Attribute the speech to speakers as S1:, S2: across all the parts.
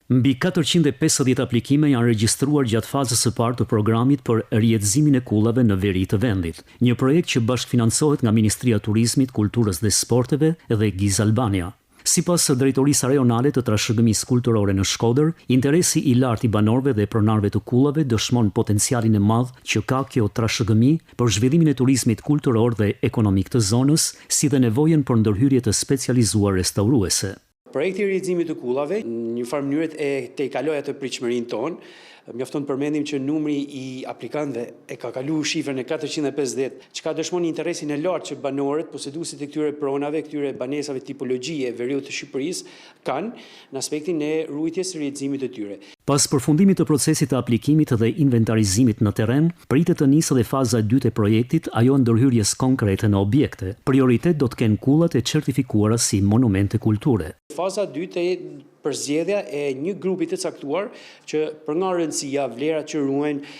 S1: Mbi 450 aplikime janë regjistruar gjatë fazës së parë të programit për rihetëzimin e kullave në veri të vendit, një projekt që bashkëfinancohet nga Ministria e Turizmit, Kulturës dhe Sporteve dhe GIZ Albania. Sipas drejtorisë rajonale të trashëgimisë kulturore në Shkodër, interesi i lartë i banorëve dhe pronarëve të kullave dëshmon potencialin e madh që ka kjo trashëgimi për zhvillimin e turizmit kulturor dhe ekonomik të zonës, si dhe nevojën për ndërhyrje të specializuar restauruese.
S2: Projekti i rihetëzimit të kullave, në një farë mënyrë e tejkaloi atë pritshmërinë tonë. Mjafton të përmendim që numri i aplikantëve e ka kaluar shifrën e 450, çka dëshmon interesin e lartë që banorët, posëduesit e këtyre pronave, këtyre banesave tipologjie veriut të Shqipërisë kanë në aspektin e ruajtjes së rihetëzimit të tyre.
S1: Pas përfundimit të procesit të aplikimit dhe inventarizimit në terren, pritet të nisë dhe faza e dytë e projektit, ajo ndërhyrjes konkrete në objekte. Prioritet do të kenë kullat e certifikuara si monumente kulture.
S2: Faza e dytë e përzgjedhja e një grupi të caktuar që për nga rëndësia, vlerat që ruajnë,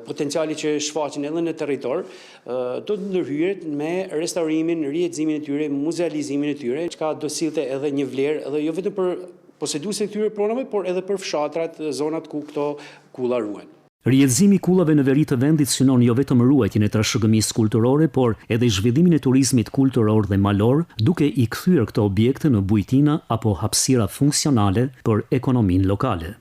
S2: potenciali që shfaqen edhe në territor, do të ndërhyret me restaurimin, rihetëzimin e tyre, muzealizimin e tyre, çka do sillte edhe një vlerë, edhe jo vetëm për posëduesit e këtyre pronave, por edhe për fshatrat, zonat ku këto kulla ruhen.
S1: Rihetëzimi i kullave në veri të vendit synon jo vetëm ruajtjen e trashëgimisë kulturore, por edhe zhvillimin e turizmit kulturor dhe malor, duke i kthyer këto objekte në bujtina apo hapësira funksionale për ekonominë lokale.